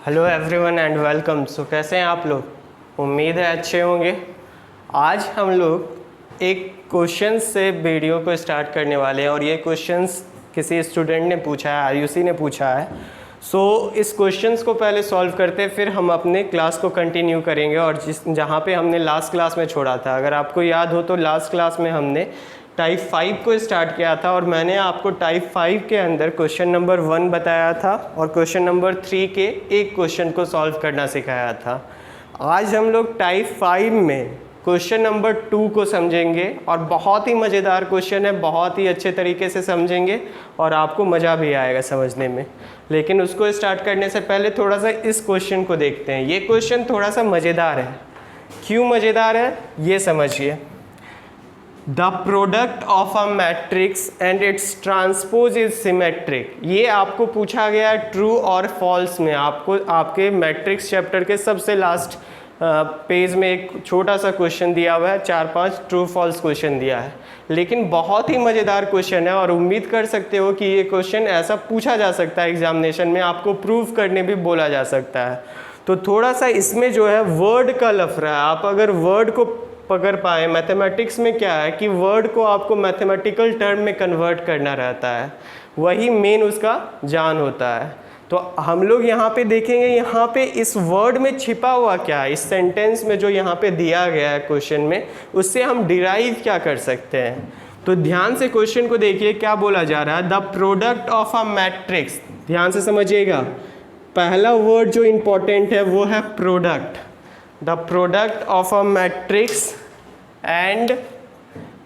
Hello everyone and welcome. So कैसे हैं आप लोग? उम्मीद है अच्छे होंगे। आज हम लोग एक क्वेश्चन से वीडियो को स्टार्ट करने वाले हैं और ये क्वेश्चंस किसी स्टूडेंट ने पूछा है, आयुषी ने पूछा है। सो इस क्वेश्चंस को पहले सॉल्व करते फिर हम अपने क्लास को कंटिन्यू करेंगे और जहाँ पे हमने लास्ट क्लास में छोड़ा था, अगर आपको याद हो तो लास्ट क्लास में हमने टाइप 5 को स्टार्ट किया था और मैंने आपको टाइप 5 के अंदर क्वेश्चन नंबर 1 बताया था और क्वेश्चन नंबर 3 के एक क्वेश्चन को सॉल्व करना सिखाया था। आज हम लोग टाइप 5 में क्वेश्चन नंबर 2 को समझेंगे और बहुत ही मज़ेदार क्वेश्चन है, बहुत ही अच्छे तरीके से समझेंगे और आपको मज़ा भी आएगा समझने में। लेकिन उसको स्टार्ट करने से पहले थोड़ा सा इस क्वेश्चन को देखते हैं। ये क्वेश्चन थोड़ा सा मज़ेदार है। क्यों मज़ेदार है ये समझिए। The product of a matrix and it's transpose is symmetric. ये आपको पूछा गया है ट्रू और फॉल्स में। आपको आपके मैट्रिक्स चैप्टर के सबसे लास्ट पेज में एक छोटा सा क्वेश्चन दिया हुआ है, 4-5 ट्रू फॉल्स क्वेश्चन दिया है, लेकिन बहुत ही मज़ेदार क्वेश्चन है और उम्मीद कर सकते हो कि ये क्वेश्चन ऐसा पूछा जा सकता है एग्जामिनेशन में, आपको प्रूव करने भी बोला जा सकता है। तो थोड़ा सा इसमें जो है वर्ड का लफड़ा है। आप अगर वर्ड को पकड़ पाए, मैथमेटिक्स में क्या है कि वर्ड को आपको मैथमेटिकल टर्म में कन्वर्ट करना रहता है, वही मेन उसका जान होता है। तो हम लोग यहाँ पे देखेंगे, यहाँ पे इस वर्ड में छिपा हुआ क्या है, इस सेंटेंस में जो यहाँ पे दिया गया है क्वेश्चन में, उससे हम डिराइव क्या कर सकते हैं। तो ध्यान से क्वेश्चन को देखिए, क्या बोला जा रहा है। The product of a matrix, ध्यान से समझिएगा। पहला वर्ड जो इम्पोर्टेंट है वो है product. The product of a matrix and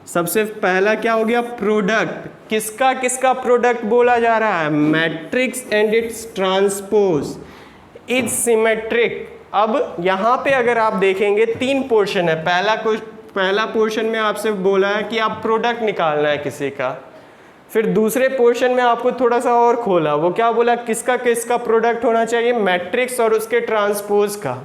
सबसे पहला क्या हो गया, प्रोडक्ट। किसका किसका प्रोडक्ट बोला जा रहा है, matrix and it's transpose is symmetric. अब यहाँ पे अगर आप देखेंगे 3 पोर्शन है। पहला पोर्शन में आपसे बोला है कि आप प्रोडक्ट निकालना है किसी का। फिर दूसरे पोर्शन में आपको थोड़ा सा और खोला, वो क्या बोला, किसका किसका प्रोडक्ट होना चाहिए, मैट्रिक्स और उसके ट्रांसपोज का।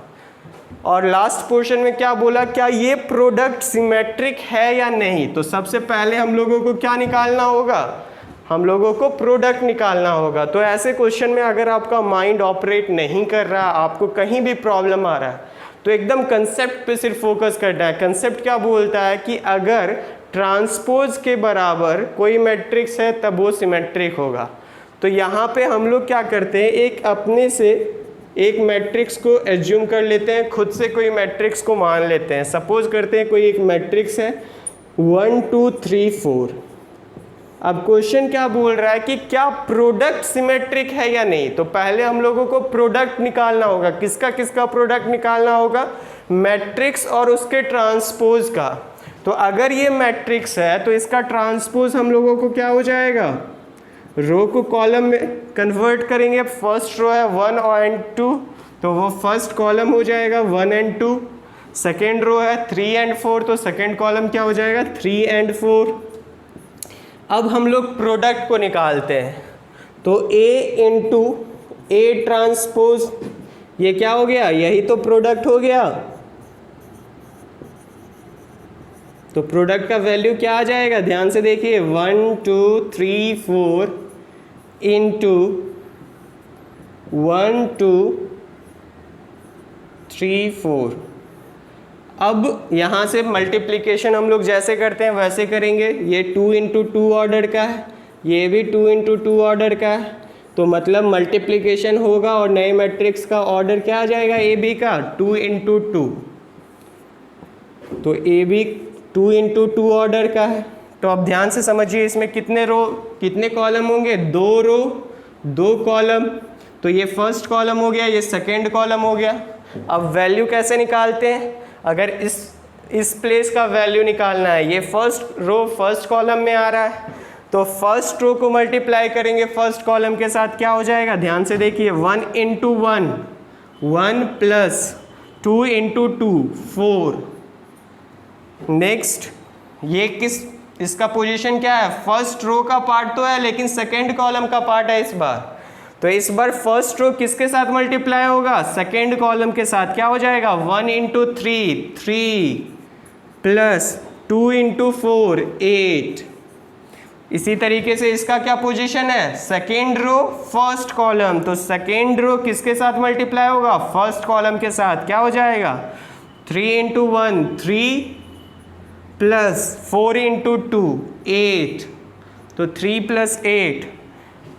और लास्ट पोर्शन में क्या बोला, क्या ये प्रोडक्ट सिमेट्रिक है या नहीं। तो सबसे पहले हम लोगों को क्या निकालना होगा, हम लोगों को प्रोडक्ट निकालना होगा। तो ऐसे क्वेश्चन में अगर आपका माइंड ऑपरेट नहीं कर रहा, आपको कहीं भी प्रॉब्लम आ रहा है, तो एकदम कंसेप्ट पे सिर्फ फोकस करना है। कंसेप्ट क्या बोलता है कि अगर ट्रांसपोज के बराबर कोई मैट्रिक्स है तब वो सिमेट्रिक होगा। तो यहाँ पे हम लोग क्या करते हैं, एक अपने से एक मैट्रिक्स को एज्यूम कर लेते हैं, खुद से कोई मैट्रिक्स को मान लेते हैं। सपोज करते हैं कोई एक मैट्रिक्स है 1 2 3 4। अब क्वेश्चन क्या बोल रहा है कि क्या प्रोडक्ट सिमेट्रिक है या नहीं। तो पहले हम लोगों को प्रोडक्ट निकालना होगा। किसका किसका प्रोडक्ट निकालना होगा, मैट्रिक्स और उसके ट्रांसपोज का। तो अगर ये मैट्रिक्स है तो इसका ट्रांसपोज हम लोगों को क्या हो जाएगा, रो को कॉलम में कन्वर्ट करेंगे। फर्स्ट रो है 1 और 2, तो वो फर्स्ट कॉलम हो जाएगा 1 और 2। सेकेंड रो है 3 और 4, तो सेकेंड कॉलम क्या हो जाएगा 3 और 4। अब हम लोग प्रोडक्ट को निकालते हैं। तो A इंटू A ट्रांसपोज, ये क्या हो गया, यही तो प्रोडक्ट हो गया। तो प्रोडक्ट का वैल्यू क्या आ जाएगा, ध्यान से देखिए, 1 2 3 4 इंटू 1 2 3 4। अब यहाँ से मल्टीप्लिकेशन हम लोग जैसे करते हैं वैसे करेंगे। ये 2 इंटू 2 ऑर्डर का है, ये भी 2 इंटू 2 ऑर्डर का है। तो मतलब मल्टीप्लिकेशन होगा और नए मैट्रिक्स का ऑर्डर क्या आ जाएगा, ए बी का 2 इंटू 2। तो ए बी 2 इंटू 2 ऑर्डर का है। तो अब ध्यान से समझिए, इसमें कितने रो कितने कॉलम होंगे, 2 रो 2 कॉलम। तो ये फर्स्ट कॉलम हो गया, ये सेकेंड कॉलम हो गया। अब वैल्यू कैसे निकालते हैं, अगर इस प्लेस का वैल्यू निकालना है, ये फर्स्ट रो फर्स्ट कॉलम में आ रहा है, तो फर्स्ट रो को मल्टीप्लाई करेंगे फर्स्ट कॉलम के साथ, क्या हो जाएगा, ध्यान से देखिए, 1 इंटू 1 1 प्लस 2 इंटू 2 4। नेक्स्ट ये इसका पोजीशन क्या है, फर्स्ट रो का पार्ट तो है लेकिन सेकेंड कॉलम का पार्ट है इस बार। तो इस बार फर्स्ट रो किसके साथ मल्टीप्लाई होगा, सेकेंड कॉलम के साथ। क्या हो जाएगा, 1 इंटू 3 प्लस 2 इंटू 4 8। इसी तरीके से इसका क्या पोजीशन है, सेकेंड रो फर्स्ट कॉलम, तो सेकेंड रो किसके साथ मल्टीप्लाई होगा, फर्स्ट कॉलम के साथ। क्या हो जाएगा 3 इंटू 1 3 प्लस 4 इंटू 2 8, तो 3 प्लस 8।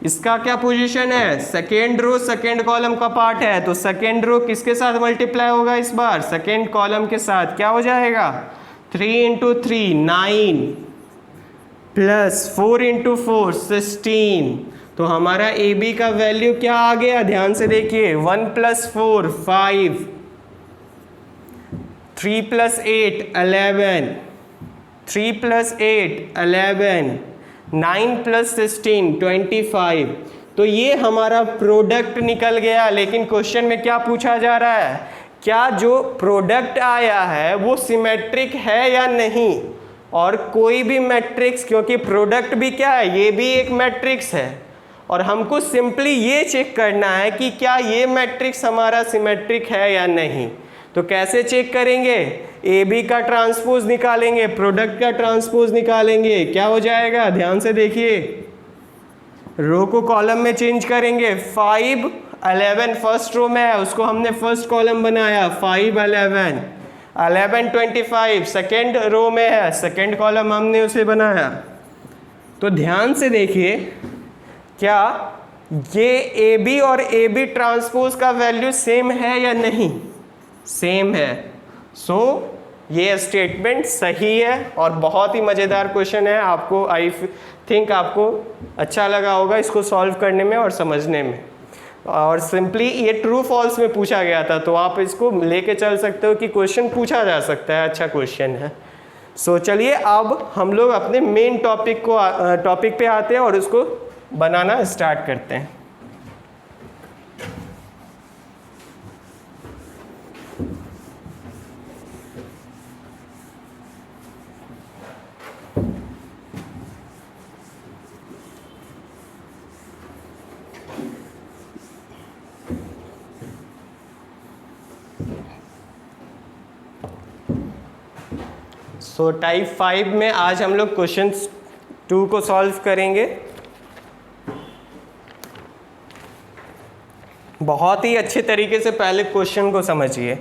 इसका क्या पोजीशन है, सेकेंड रो सेकेंड कॉलम का पार्ट है, तो सेकेंड रो किसके साथ मल्टीप्लाई होगा इस बार, सेकेंड कॉलम के साथ। क्या हो जाएगा 3 इंटू 3 9 प्लस 4 इंटू 4 16, तो हमारा ए बी का वैल्यू क्या आ गया, ध्यान से देखिए 1 प्लस 4 5, 3 प्लस 8 11, 3 प्लस 8 11, 9 प्लस 16 25। तो ये हमारा प्रोडक्ट निकल गया। लेकिन क्वेश्चन में क्या पूछा जा रहा है, क्या जो प्रोडक्ट आया है वो सिमेट्रिक है या नहीं, और कोई भी मैट्रिक्स, क्योंकि प्रोडक्ट भी क्या है, ये भी एक मैट्रिक्स है, और हमको सिंपली ये चेक करना है कि क्या ये मैट्रिक्स हमारा सिमेट्रिक है या नहीं। तो कैसे चेक करेंगे, ए बी का ट्रांसपोज निकालेंगे, प्रोडक्ट का ट्रांसपोज निकालेंगे। क्या हो जाएगा, ध्यान से देखिए, रो को कॉलम में चेंज करेंगे। 5 11 फर्स्ट रो में है, उसको हमने फर्स्ट कॉलम बनाया, 5 11 11 25 सेकेंड रो में है, सेकेंड कॉलम हमने उसे बनाया। तो ध्यान से देखिए, क्या ये ए बी और ए बी ट्रांसपोज का वैल्यू सेम है या नहीं, सेम है। सो ये स्टेटमेंट सही है और बहुत ही मज़ेदार क्वेश्चन है। आपको आई थिंक आपको अच्छा लगा होगा इसको सॉल्व करने में और समझने में। और सिंपली ये ट्रू फॉल्स में पूछा गया था, तो आप इसको लेके चल सकते हो कि क्वेश्चन पूछा जा सकता है, अच्छा क्वेश्चन है। सो चलिए अब हम लोग अपने मेन टॉपिक पे आते हैं और उसको बनाना स्टार्ट करते हैं। सो टाइप 5 में आज हम लोग क्वेश्चन 2 को सॉल्व करेंगे। बहुत ही अच्छे तरीके से पहले क्वेश्चन को समझिए।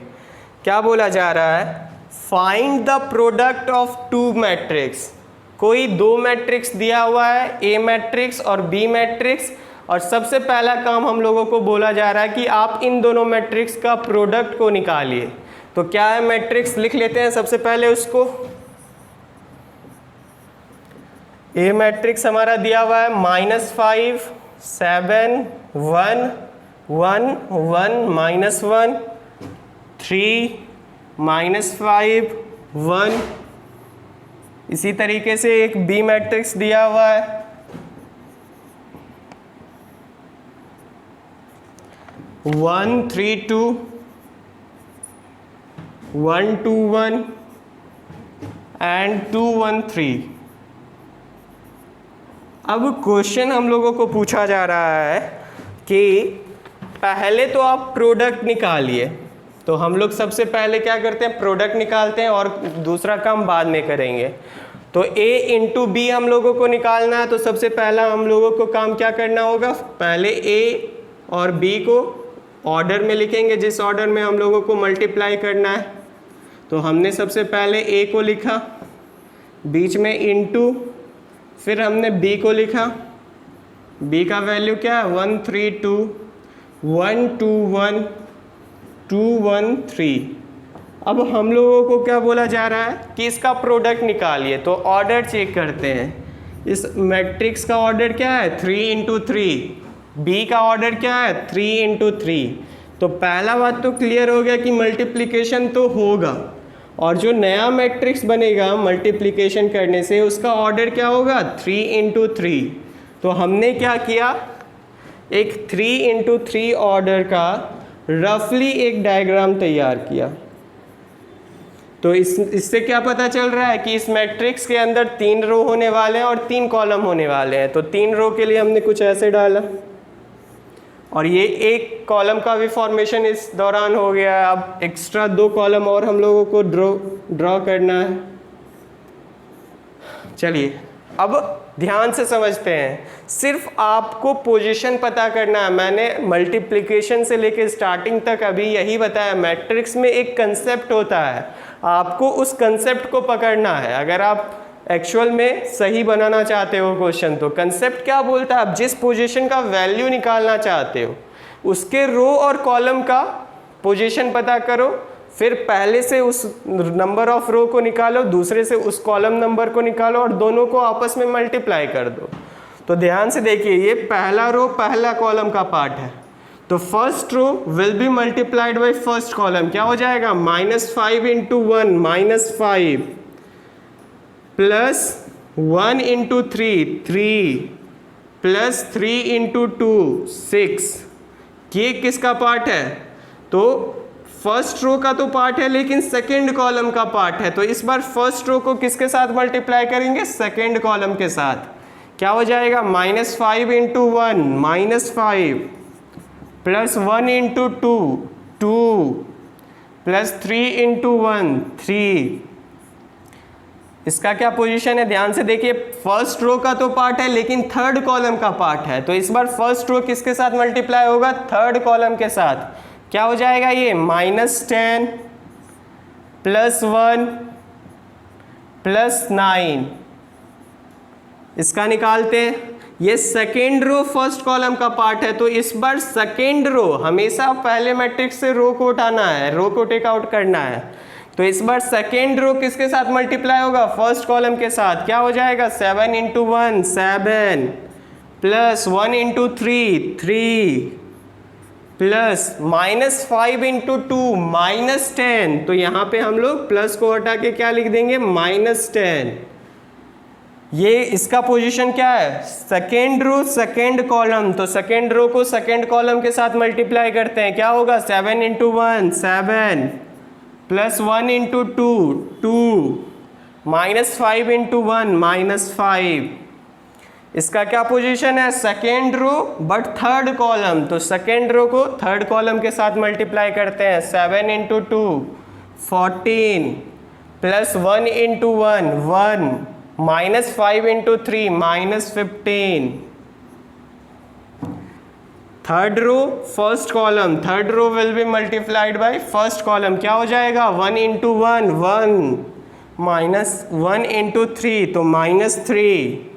क्या बोला जा रहा है, find the product of two matrix. कोई दो मैट्रिक्स दिया हुआ है, ए मैट्रिक्स और बी मैट्रिक्स, और सबसे पहला काम हम लोगों को बोला जा रहा है कि आप इन दोनों मैट्रिक्स का प्रोडक्ट को निकालिए। तो क्या है मैट्रिक्स, लिख लेते हैं सबसे पहले उसको। ए मैट्रिक्स हमारा दिया हुआ है -5 7 1 1 1 -1 3 -5 1। इसी तरीके से एक बी मैट्रिक्स दिया हुआ है 1 3 2 1 2 1 एंड 2 1 3। अब क्वेश्चन हम लोगों को पूछा जा रहा है कि पहले तो आप प्रोडक्ट निकालिए। तो हम लोग सबसे पहले क्या करते हैं, प्रोडक्ट निकालते हैं और दूसरा काम बाद में करेंगे। तो a इंटू बी हम लोगों को निकालना है। तो सबसे पहला हम लोगों को काम क्या करना होगा, पहले a और b को ऑर्डर में लिखेंगे, जिस ऑर्डर में हम लोगों को मल्टीप्लाई करना है। तो हमने सबसे पहले a को लिखा, बीच में इंटू, फिर हमने b को लिखा। b का वैल्यू क्या है 1 3 2 1 2 1 2 1 3। अब हम लोगों को क्या बोला जा रहा है कि इसका प्रोडक्ट निकालिए। तो ऑर्डर चेक करते हैं। इस मैट्रिक्स का ऑर्डर क्या है 3 इंटू 3, बी का ऑर्डर क्या है 3 इंटू 3। तो पहला बात तो क्लियर हो गया कि मल्टीप्लिकेशन तो होगा, और जो नया मैट्रिक्स बनेगा मल्टीप्लिकेशन करने से उसका ऑर्डर क्या होगा 3 इंटू 3। तो हमने क्या किया, एक 3 इंटू 3 ऑर्डर का रफली एक डायग्राम तैयार किया। तो इससे क्या पता चल रहा है कि इस मैट्रिक्स के अंदर 3 रो होने वाले हैं और 3 कॉलम होने वाले हैं। तो 3 रो के लिए हमने कुछ ऐसे डाला, और ये एक कॉलम का भी फॉर्मेशन इस दौरान हो गया है। अब एक्स्ट्रा 2 कॉलम और हम लोगों को ड्रॉ करना है। चलिए अब ध्यान से समझते हैं। सिर्फ आपको पोजीशन पता करना है। मैंने मल्टीप्लिकेशन से लेकर स्टार्टिंग तक अभी यही बताया। मैट्रिक्स में एक कंसेप्ट होता है, आपको उस कंसेप्ट को पकड़ना है। अगर आप एक्चुअल में सही बनाना चाहते हो क्वेश्चन, तो कंसेप्ट क्या बोलता है, आप जिस पोजीशन का वैल्यू निकालना चाहते हो उसके रो और कॉलम का पोजीशन पता करो, फिर पहले से उस नंबर ऑफ रो को निकालो, दूसरे से उस कॉलम नंबर को निकालो और दोनों को आपस में मल्टीप्लाई कर दो। तो ध्यान से देखिए, ये पहला रो पहला कॉलम का पार्ट है, तो first row will be multiplied by first column. क्या हो जाएगा, -5 into 1 -5 plus 1 into 3 plus 3 into 2 6। ये किसका पार्ट है, तो फर्स्ट रो का तो पार्ट है लेकिन सेकेंड कॉलम का पार्ट है। तो इस बार फर्स्ट रो को किसके साथ मल्टीप्लाई करेंगे, सेकेंड कॉलम के साथ। क्या हो जाएगा, -5 into 1 -5 plus 1 into 2 plus 3 into 1 3। इसका क्या पोजीशन है, ध्यान से देखिए, फर्स्ट रो का तो पार्ट है लेकिन थर्ड कॉलम का पार्ट है। तो इस बार फर्स्ट रो किसके साथ मल्टीप्लाई होगा, थर्ड कॉलम के साथ। क्या हो जाएगा ये, -10 प्लस 1 प्लस 9। इसका निकालते हैं, ये सेकेंड रो फर्स्ट कॉलम का पार्ट है। तो इस बार सेकेंड रो, हमेशा पहले मैट्रिक्स से रो को उठाना है, रो को टेक आउट करना है। तो इस बार सेकेंड रो किसके साथ मल्टीप्लाई होगा, फर्स्ट कॉलम के साथ। क्या हो जाएगा, 7 into 1 7 plus 1 into 3 plus -5 into 2 -10। तो यहाँ पे हम लोग प्लस को हटा के क्या लिख देंगे, -10। ये इसका पोजीशन क्या है, सेकेंड रो सेकेंड कॉलम। तो सेकेंड रो को सेकेंड कॉलम के साथ मल्टीप्लाई करते हैं। क्या होगा, 7 इंटू 1 7 प्लस 1 इंटू 2 -5 इंटू 1 -5। इसका क्या पोजीशन है, second row but third column. तो सेकेंड रो को थर्ड कॉलम के साथ मल्टीप्लाई करते हैं। 7 into 2 14 plus 1 into 1 1 -5 into 3 -15। Third row first column, third row will be multiplied by first column. क्या हो जाएगा, 1 इंटू 1 1 -1 इंटू 3 तो -3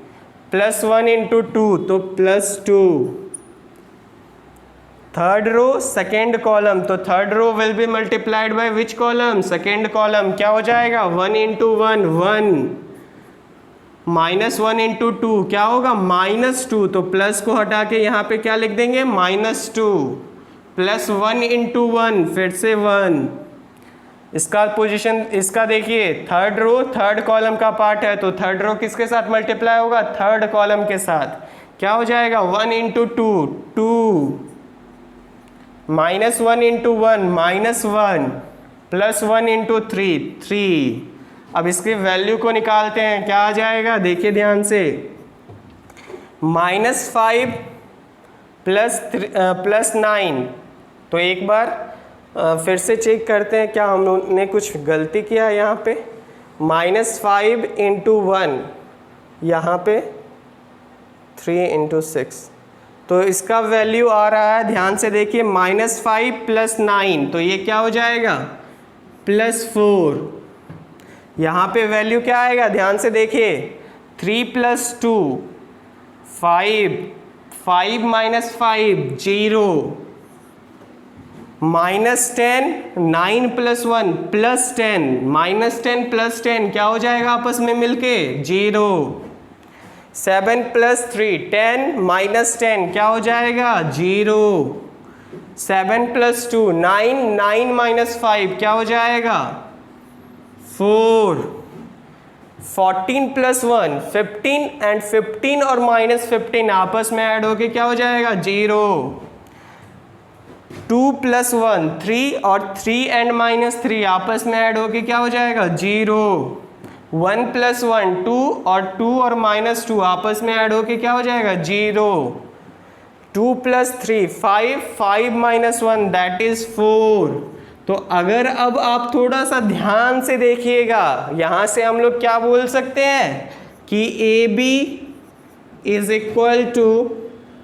प्लस 1 इंटू 2 तो +2। थर्ड रो सेकेंड कॉलम, तो third row will be multiplied by which column, second column. क्या हो जाएगा, 1 into 1 1 -1 into 2 क्या होगा, -2। तो प्लस को हटा के यहाँ पे क्या लिख देंगे, -2 प्लस 1 इंटू 1 फिर से 1। इसका पोजीशन, इसका देखिए, थर्ड रो थर्ड कॉलम का पार्ट है। तो थर्ड रो किसके साथ मल्टीप्लाई होगा, थर्ड कॉलम के साथ। क्या हो जाएगा, 1 इंटू 2 2 -1 इंटू 1 -1 प्लस 1 इंटू 3 3। अब इसकी वैल्यू को निकालते हैं। क्या आ जाएगा, देखिए ध्यान से, -5 प्लस 9। तो एक बार फिर से चेक करते हैं क्या हमने कुछ गलती किया है यहाँ पे। -5 इंटू 1 यहाँ पे 3 इंटू 6, तो इसका वैल्यू आ रहा है, ध्यान से देखिए, -5 प्लस 9। तो ये क्या हो जाएगा, +4। यहाँ पे वैल्यू क्या आएगा, ध्यान से देखिए, 3 प्लस 2 5 5 माइनस 5 0 -10 9 प्लस 1 +10 -10 प्लस 10 क्या हो जाएगा आपस में मिलके 0। 7 प्लस 3 10 -10 क्या हो जाएगा 0। 7 प्लस 2 9 9 माइनस 5 क्या हो जाएगा 4। 14 प्लस 1 15 एंड 15 और -15 आपस में ऐड होके क्या हो जाएगा 0। 2 प्लस 1 3 और 3 एंड -3 आपस में ऐड होके क्या हो जाएगा 0। 1 प्लस 1 2 और 2 और -2 आपस में ऐड होके क्या हो जाएगा 0। 2 प्लस 3 5 5 माइनस 1 दैट इज 4। तो अगर अब आप थोड़ा सा ध्यान से देखिएगा, यहाँ से हम लोग क्या बोल सकते हैं कि AB इज इक्वल टू,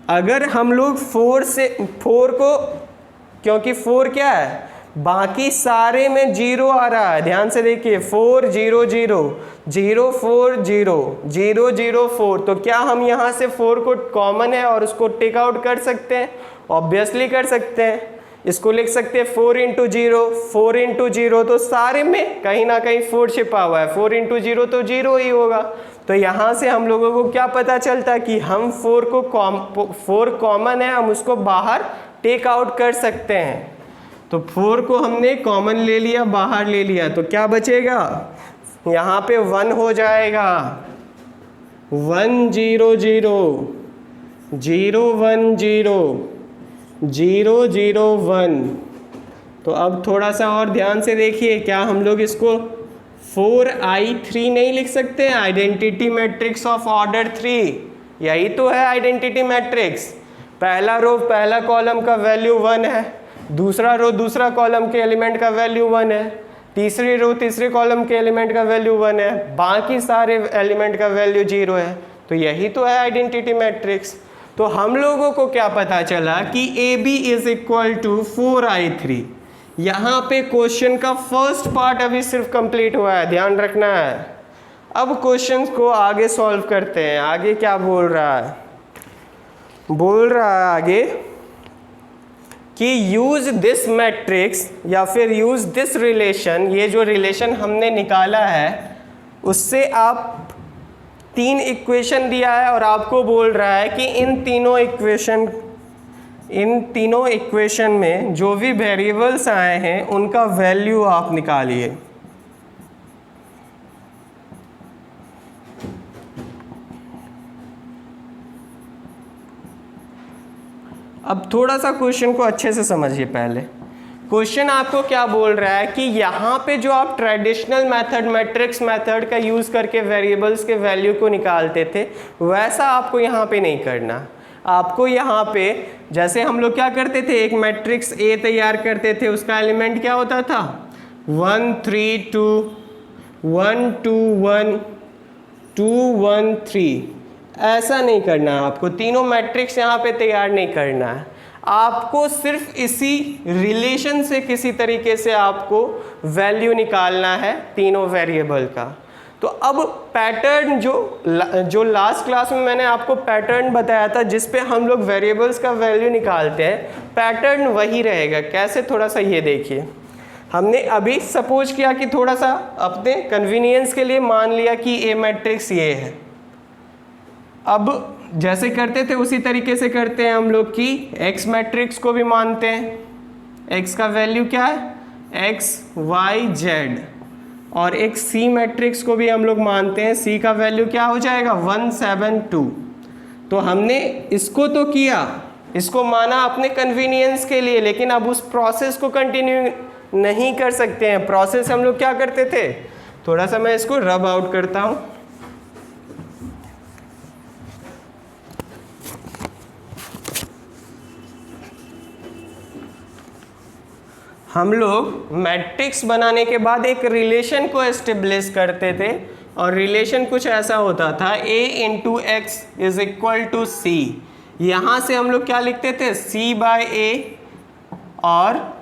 अगर हम लोग 4 को, क्योंकि 4 क्या है, बाकी सारे में 0 आ रहा है, ध्यान से देखिए 4 0 0 0 4 0 0 0 4, तो क्या हम यहाँ से 4 को कॉमन है और उसको टेक आउट कर सकते हैं? ऑब्वियसली कर सकते हैं। इसको लिख सकते हैं 4 इंटू 0, 4 इंटू 0, तो सारे में कहीं ना कहीं 4 छिपा हुआ है, 4 इंटू 0 तो 0 ही होगा। तो यहाँ से हम लोगों को क्या पता चलता कि हम 4 कॉमन है, हम उसको बाहर टेक आउट कर सकते हैं। तो 4 को हमने कॉमन ले लिया, बाहर ले लिया, तो क्या बचेगा? यहाँ पे 1 हो जाएगा, 1 0 0 0 1 0 0 0 1। तो अब थोड़ा सा और ध्यान से देखिए, क्या हम लोग इसको 4i3 नहीं लिख सकते? आइडेंटिटी मैट्रिक्स ऑफ ऑर्डर 3, यही तो है आइडेंटिटी मैट्रिक्स। पहला रो पहला कॉलम का वैल्यू 1 है, दूसरा रो दूसरा कॉलम के एलिमेंट का वैल्यू 1 है, तीसरी रो तीसरे कॉलम के एलिमेंट का वैल्यू 1 है, बाकी सारे एलिमेंट का वैल्यू 0 है। तो यही तो है आइडेंटिटी मैट्रिक्स। तो हम लोगों को क्या पता चला कि AB is equal to 4i3। यहाँ पे क्वेश्चन का फर्स्ट पार्ट अभी सिर्फ कंप्लीट हुआ है, ध्यान रखना है। अब क्वेश्चन को आगे सॉल्व करते हैं। आगे क्या बोल रहा है? बोल रहा है आगे कि यूज दिस मैट्रिक्स या फिर यूज दिस रिलेशन। ये जो रिलेशन हमने निकाला है उससे आप 3 इक्वेशन दिया है और आपको बोल रहा है कि इन तीनों इक्वेशन में जो भी वेरिएबल्स आए हैं उनका वैल्यू आप निकालिए। अब थोड़ा सा क्वेश्चन को अच्छे से समझिए। पहले क्वेश्चन आपको क्या बोल रहा है कि यहाँ पे जो आप ट्रेडिशनल मेथड, मैट्रिक्स मेथड का यूज़ करके वेरिएबल्स के वैल्यू को निकालते थे, वैसा आपको यहाँ पे नहीं करना। आपको यहाँ पे जैसे हम लोग क्या करते थे, एक मैट्रिक्स ए तैयार करते थे, उसका एलिमेंट क्या होता था 1 3 2 1 2 1 2 1 3। ऐसा नहीं करना है आपको, तीनों मैट्रिक्स यहाँ पे तैयार नहीं करना है। आपको सिर्फ इसी रिलेशन से किसी तरीके से आपको वैल्यू निकालना है तीनों वेरिएबल का। तो अब पैटर्न जो लास्ट क्लास में मैंने आपको पैटर्न बताया था जिस पे हम लोग वेरिएबल्स का वैल्यू निकालते हैं, पैटर्न वही रहेगा। कैसे? थोड़ा सा ये देखिए। हमने अभी सपोज किया कि थोड़ा सा अपने कन्वीनियंस के लिए मान लिया कि ए मैट्रिक्स ये है। अब जैसे करते थे उसी तरीके से करते हैं हम लोग कि एक्स मैट्रिक्स को भी मानते हैं। एक्स का वैल्यू क्या है? X Y Z. और एक सी मैट्रिक्स को भी हम लोग मानते हैं। सी का वैल्यू क्या हो जाएगा? 1 7 2। तो हमने इसको तो किया, इसको माना अपने कन्वीनियंस के लिए, लेकिन अब उस प्रोसेस को कंटिन्यू नहीं कर सकते हैं। प्रोसेस हम लोग क्या करते थे, थोड़ा सा मैं इसको रब आउट करता हूँ। हम लोग मैट्रिक्स बनाने के बाद एक रिलेशन को एस्टेब्लिश करते थे और रिलेशन कुछ ऐसा होता था, a into x is equal to c. यहाँ से हम लोग क्या लिखते थे? c बाय a, और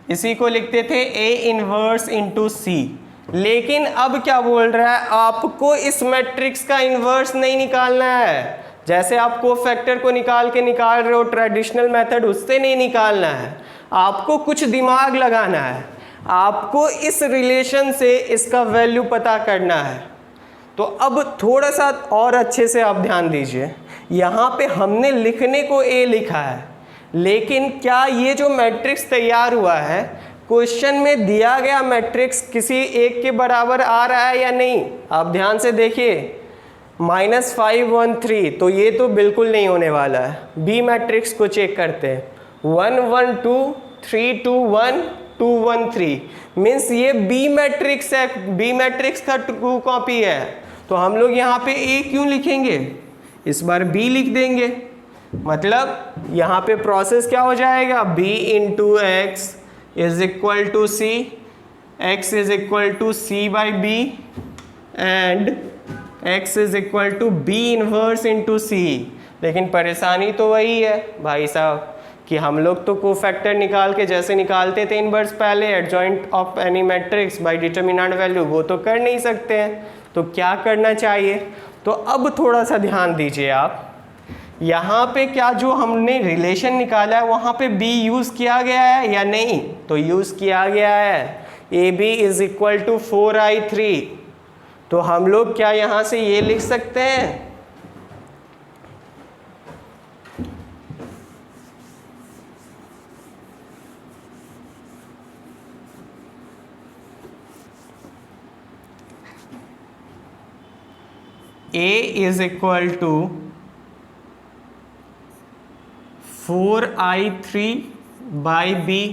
इसी को लिखते थे a इनवर्स इंटू सी। लेकिन अब क्या बोल रहा है, आपको इस मैट्रिक्स का इनवर्स नहीं निकालना है। जैसे आप कोफैक्टर को निकाल रहे हो ट्रेडिशनल मेथड, उससे नहीं निकालना है। आपको कुछ दिमाग लगाना है, आपको इस रिलेशन से इसका वैल्यू पता करना है। तो अब थोड़ा सा और अच्छे से आप ध्यान दीजिए। यहाँ पे हमने लिखने को a लिखा है, लेकिन क्या ये जो मैट्रिक्स तैयार हुआ है, क्वेश्चन में दिया गया मैट्रिक्स किसी एक के बराबर आ रहा है या नहीं? आप ध्यान से देखिए, -5 1 3, तो ये तो बिल्कुल नहीं होने वाला है। बी मैट्रिक्स को चेक करते हैं, 1 1 2 3 2 1 2 1 3, मीन्स ये बी मैट्रिक्स है, बी मैट्रिक्स का ट्रू कॉपी है। तो हम लोग यहाँ पे ए क्यों लिखेंगे, इस बार बी लिख देंगे। मतलब यहाँ पे प्रोसेस क्या हो जाएगा, b into x is equal to c, x is equal to c by b, and x is equal to B inverse into c. लेकिन परेशानी तो वही है भाई साहब कि हम लोग तो कोफैक्टर निकाल के जैसे निकालते थे इनवर्स पहले adjoint of any matrix bye determinant value, वो तो कर नहीं सकते हैं। तो क्या करना चाहिए? तो अब थोड़ा सा ध्यान दीजिए आप, यहाँ पे क्या जो हमने रिलेशन निकाला है वहाँ पे b यूज़ किया गया है या नहीं? तो यूज़ किया गया है। AB is equal to 4i3। तो हम लोग क्या यहाँ से ये लिख सकते हैं, A is equal to 4i3 by B.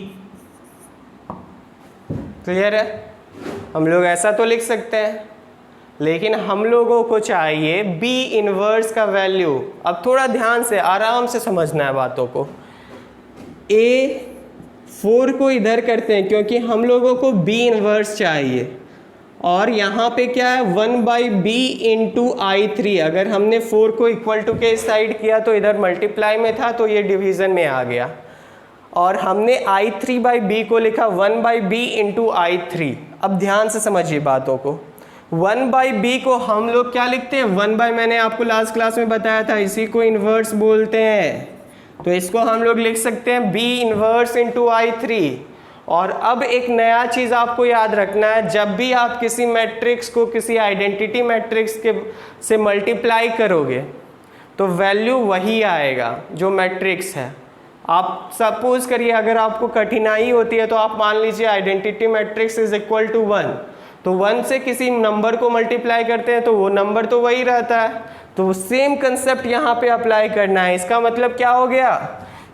Clear है? हम लोग ऐसा तो लिख सकते हैं, लेकिन हम लोगों को चाहिए b इनवर्स का वैल्यू। अब थोड़ा ध्यान से आराम से समझना है बातों को। a 4 को इधर करते हैं क्योंकि हम लोगों को b इनवर्स चाहिए, और यहाँ पे क्या है 1/b इंटू i3। अगर हमने 4 को इक्वल टू के साइड किया तो इधर मल्टीप्लाई में था तो ये डिवीज़न में आ गया, और हमने i3/b को लिखा 1/b इंटू i3। अब ध्यान से समझिए बातों को। 1/b को हम लोग क्या लिखते हैं, 1/ मैंने आपको लास्ट क्लास में बताया था, इसी को इन्वर्स बोलते हैं। तो इसको हम लोग लिख सकते हैं b इनवर्स इंटू i3। और अब एक नया चीज़ आपको याद रखना है, जब भी आप किसी मैट्रिक्स को किसी आइडेंटिटी मैट्रिक्स के से मल्टीप्लाई करोगे तो वैल्यू वही आएगा जो मैट्रिक्स है। आप सपोज करिए अगर आपको कठिनाई होती है तो आप मान लीजिए identity matrix is equal to 1, तो 1 से किसी नंबर को मल्टीप्लाई करते हैं तो वो नंबर तो वही रहता है। तो सेम कंसेप्ट यहाँ पे अप्लाई करना है। इसका मतलब क्या हो गया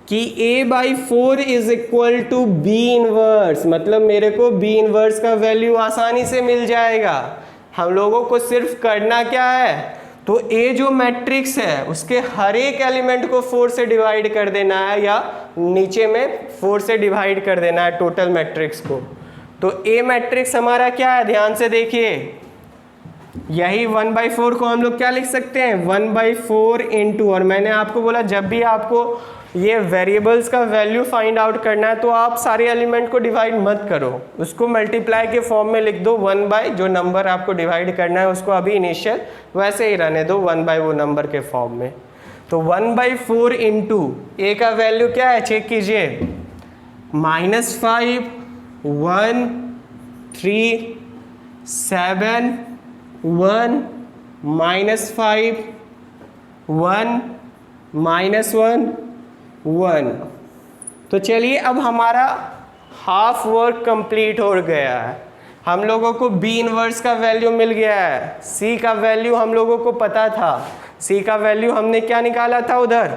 कि a/4 is equal to B inverse, मतलब मेरे को b इनवर्स का वैल्यू आसानी से मिल जाएगा। हम लोगों को सिर्फ करना क्या है, तो a जो मैट्रिक्स है उसके हर एक एलिमेंट को 4 से डिवाइड कर देना है, या नीचे में 4 से डिवाइड कर देना है टोटल मैट्रिक्स को। तो a मैट्रिक्स हमारा क्या है, ध्यान से देखिए, यही 1/4 को हम लोग क्या लिख सकते हैं 1/4 इंटू, और मैंने आपको बोला जब भी आपको ये वेरिएबल्स का वैल्यू फाइंड आउट करना है तो आप सारे एलिमेंट को डिवाइड मत करो, उसको मल्टीप्लाई के फॉर्म में लिख दो। 1/, जो नंबर आपको डिवाइड करना है उसको अभी इनिशियल वैसे ही रहने दो 1/, वो नंबर के फॉर्म में। तो 1/4 इंटू ए का वैल्यू क्या है, चेक कीजिए, -5 1 3 7 1 -5 1 -1 1। तो चलिए अब हमारा हाफ वर्क कंप्लीट हो गया है। हम लोगों को b इनवर्स का वैल्यू मिल गया है, c का वैल्यू हम लोगों को पता था। c का वैल्यू हमने क्या निकाला था उधर,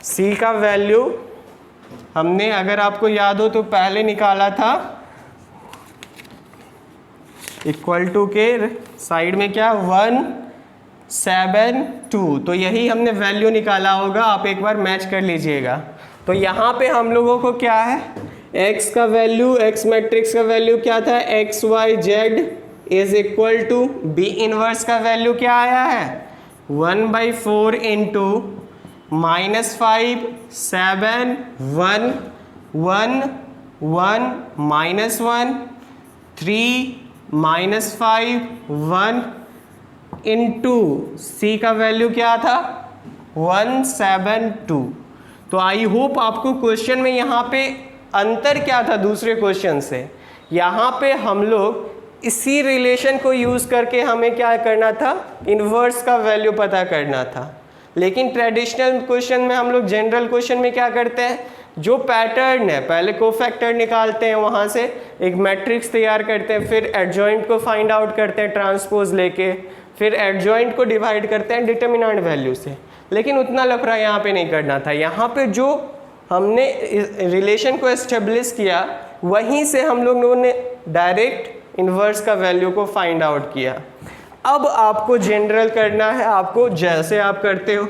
c का वैल्यू हमने अगर आपको याद हो तो पहले निकाला था इक्वल टू के साइड में क्या 1 7 2, तो यही हमने वैल्यू निकाला होगा, आप एक बार मैच कर लीजिएगा। तो यहाँ पे हम लोगों को क्या है, x का वैल्यू, x मैट्रिक्स का वैल्यू क्या था, x y z is equal to b inverse का वैल्यू क्या आया है 1/4 इंटू -5 7 1 1 1 -1 3 -5 1 इंटू सी का वैल्यू क्या था 172। तो आई होप आपको क्वेश्चन में यहाँ पे अंतर क्या था दूसरे क्वेश्चन से, यहाँ पे हम लोग इसी रिलेशन को यूज़ करके हमें क्या करना था, इन्वर्स का वैल्यू पता करना था। लेकिन ट्रेडिशनल क्वेश्चन में हम लोग जनरल क्वेश्चन में क्या करते हैं, जो पैटर्न है पहले कोफैक्टर निकालते हैं, वहाँ से एक मैट्रिक्स तैयार करते हैं, फिर एडजॉइंट को फाइंड आउट करते हैं ट्रांसपोज लेके, फिर एडजॉइंट को डिवाइड करते हैं डिटरमिनेंट वैल्यू से। लेकिन उतना लफड़ा यहाँ पे नहीं करना था। यहाँ पे जो हमने रिलेशन को एस्टेब्लिश किया वहीं से हम लोगों ने डायरेक्ट इन्वर्स का वैल्यू को फाइंड आउट किया। अब आपको जनरल करना है, आपको जैसे आप करते हो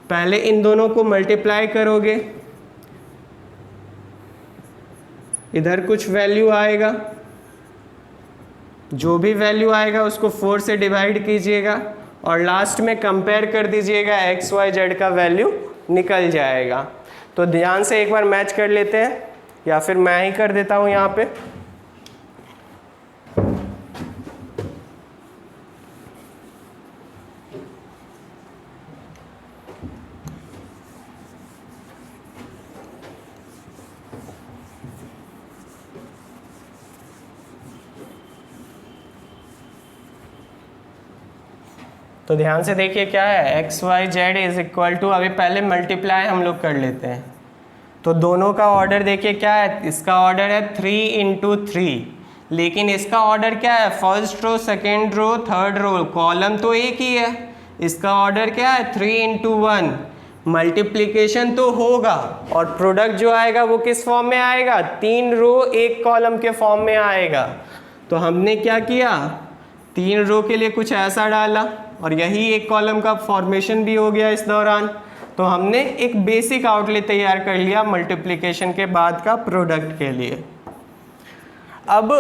पहले इन दोनों को मल्टीप्लाई करोगे, इधर कुछ वैल्यू आएगा, जो भी वैल्यू आएगा उसको 4 से डिवाइड कीजिएगा और लास्ट में कंपेयर कर दीजिएगा, एक्स वाई जेड का वैल्यू निकल जाएगा। तो ध्यान से एक बार मैच कर लेते हैं, या फिर मैं ही कर देता हूँ यहाँ पे। तो ध्यान से देखिए क्या है, x Y z is equal to, अभी पहले मल्टीप्लाई हम लोग कर लेते हैं। तो दोनों का ऑर्डर देखिए क्या है, इसका ऑर्डर है 3 इंटू 3, लेकिन इसका ऑर्डर क्या है, first row, second row, third row, column तो एक ही है। इसका ऑर्डर क्या है, 3 इंटू 1। मल्टीप्लीकेशन तो होगा और प्रोडक्ट जो आएगा वो किस फॉर्म में आएगा, 3 रो 1 कॉलम के फॉर्म में आएगा। तो हमने क्या किया, 3 रो के लिए कुछ ऐसा डाला और यही एक कॉलम का फॉर्मेशन भी हो गया इस दौरान। तो हमने एक बेसिक आउटलाइन तैयार कर लिया मल्टीप्लिकेशन के बाद का प्रोडक्ट के लिए। अब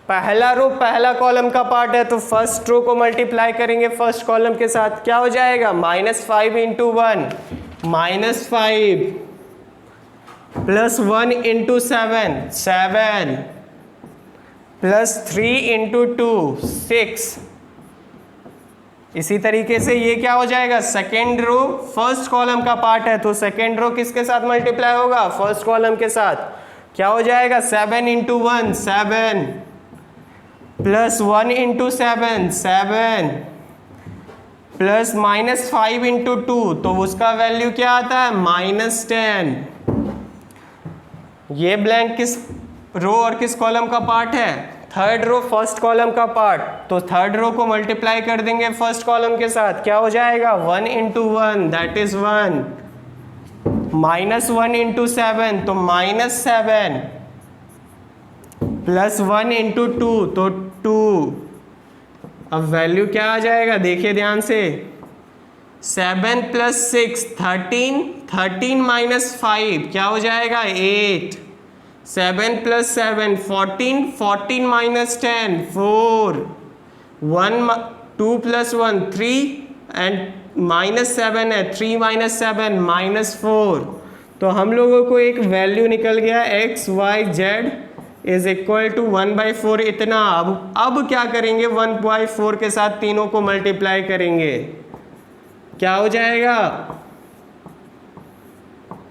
पहला रो पहला कॉलम का पार्ट है, तो फर्स्ट रो को मल्टीप्लाई करेंगे फर्स्ट कॉलम के साथ, क्या हो जाएगा, -5 into 1, -5 plus 1 into 7, 7 plus 3 into 2, 6। इसी तरीके से ये क्या हो जाएगा, सेकेंड रो फर्स्ट कॉलम का पार्ट है, तो सेकेंड रो किसके साथ मल्टीप्लाई होगा, फर्स्ट कॉलम के साथ, क्या हो जाएगा, 7 into 1, 7 plus 1 into 7, 7 plus -5 into 2, तो उसका वैल्यू क्या आता है, -10। ये ब्लैंक किस रो और किस कॉलम का पार्ट है, थर्ड रो फर्स्ट कॉलम का पार्ट। तो थर्ड रो को मल्टीप्लाई कर देंगे फर्स्ट कॉलम के साथ, क्या हो जाएगा, 1 इंटू 1 दैट इज 1, -1 इंटू 7 तो -7 प्लस 1 इंटू 2 तो 2। अब वैल्यू क्या आ जाएगा, देखिए ध्यान से, 7 प्लस 6 13, 13 माइनस 5 क्या हो जाएगा, 8, 7 प्लस 7 14, 14 माइनस 10 4, 1 2 प्लस 1 3 एंड -7 है, 3 माइनस 7 -4। तो हम लोगों को एक वैल्यू निकल गया x Y z is equal to 1/4 इतना। अब क्या करेंगे, 1/4 के साथ तीनों को मल्टीप्लाई करेंगे, क्या हो जाएगा,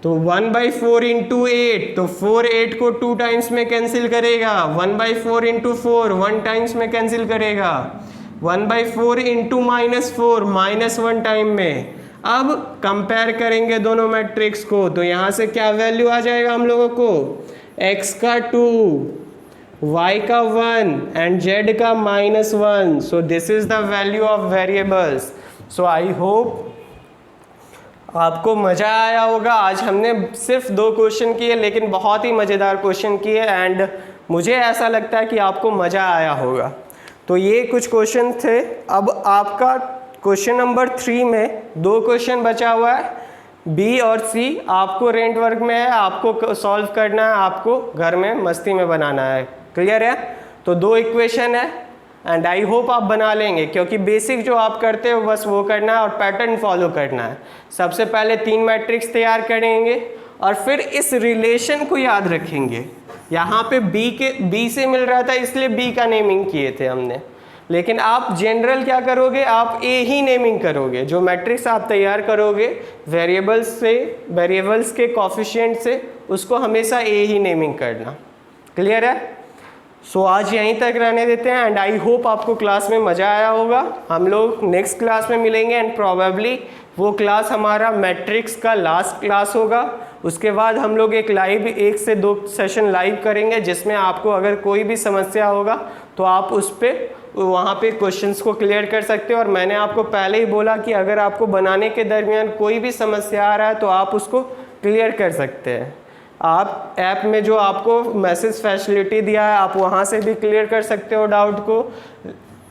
तो 1/4 इंटू 8, तो 4 8 को 2 टाइम्स में कैंसिल करेगा, 1/4 इंटू 4 1 टाइम्स में कैंसिल करेगा, 1/4 इंटू -4 -1 टाइम में। अब कंपेयर करेंगे दोनों मैट्रिक्स को, तो यहाँ से क्या वैल्यू आ जाएगा हम लोगों को, x का 2, y का 1 एंड z का -1। So this is the value of variables. So I hope आपको मज़ा आया होगा। आज हमने सिर्फ 2 क्वेश्चन किए, लेकिन बहुत ही मज़ेदार क्वेश्चन किए एंड मुझे ऐसा लगता है कि आपको मज़ा आया होगा। तो ये कुछ क्वेश्चन थे। अब आपका क्वेश्चन नंबर 3 में 2 क्वेश्चन बचा हुआ है, बी और सी आपको रेंट वर्क में है, आपको सॉल्व करना है, आपको घर में मस्ती में बनाना है। क्लियर है? तो 2 इक्वेशन है एंड आई होप आप बना लेंगे, क्योंकि बेसिक जो आप करते हो बस वो करना है और पैटर्न फॉलो करना है। सबसे पहले 3 मैट्रिक्स तैयार करेंगे और फिर इस रिलेशन को याद रखेंगे। यहाँ पे बी से मिल रहा था इसलिए बी का नेमिंग किए थे हमने, लेकिन आप जनरल क्या करोगे, आप ए ही नेमिंग करोगे। जो मैट्रिक्स आप तैयार करोगे वेरिएबल्स के कोफिशिएंट से, उसको हमेशा ए ही नेमिंग करना। क्लियर है? सो आज यहीं तक रहने देते हैं एंड आई होप आपको क्लास में मज़ा आया होगा। हम लोग नेक्स्ट क्लास में मिलेंगे एंड प्रोबेबली वो क्लास हमारा मैट्रिक्स का लास्ट क्लास होगा। उसके बाद हम लोग एक 1 से 2 सेशन लाइव करेंगे, जिसमें आपको अगर कोई भी समस्या होगा तो आप उस पर वहाँ पे क्वेश्चंस को क्लियर कर सकते हो। और मैंने आपको पहले ही बोला कि अगर आपको बनाने के दरमियान कोई भी समस्या आ रहा है तो आप उसको क्लियर कर सकते हैं। आप ऐप में जो आपको मैसेज फैसिलिटी दिया है आप वहाँ से भी क्लियर कर सकते हो डाउट को।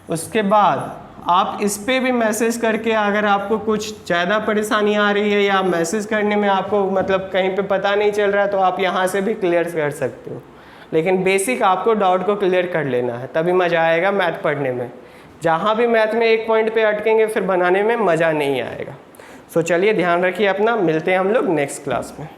उसके बाद आप इस पे भी मैसेज करके अगर आपको कुछ ज़्यादा परेशानी आ रही है या मैसेज करने में आपको मतलब कहीं पे पता नहीं चल रहा है तो आप यहाँ से भी क्लियर कर सकते हो। लेकिन बेसिक आपको डाउट को क्लियर कर लेना है, तभी मज़ा आएगा मैथ पढ़ने में। जहाँ भी मैथ में एक पॉइंट पे अटकेंगे फिर बनाने में मज़ा नहीं आएगा। सो चलिए ध्यान रखिए अपना, मिलते हैं हम लोग नेक्स्ट क्लास में।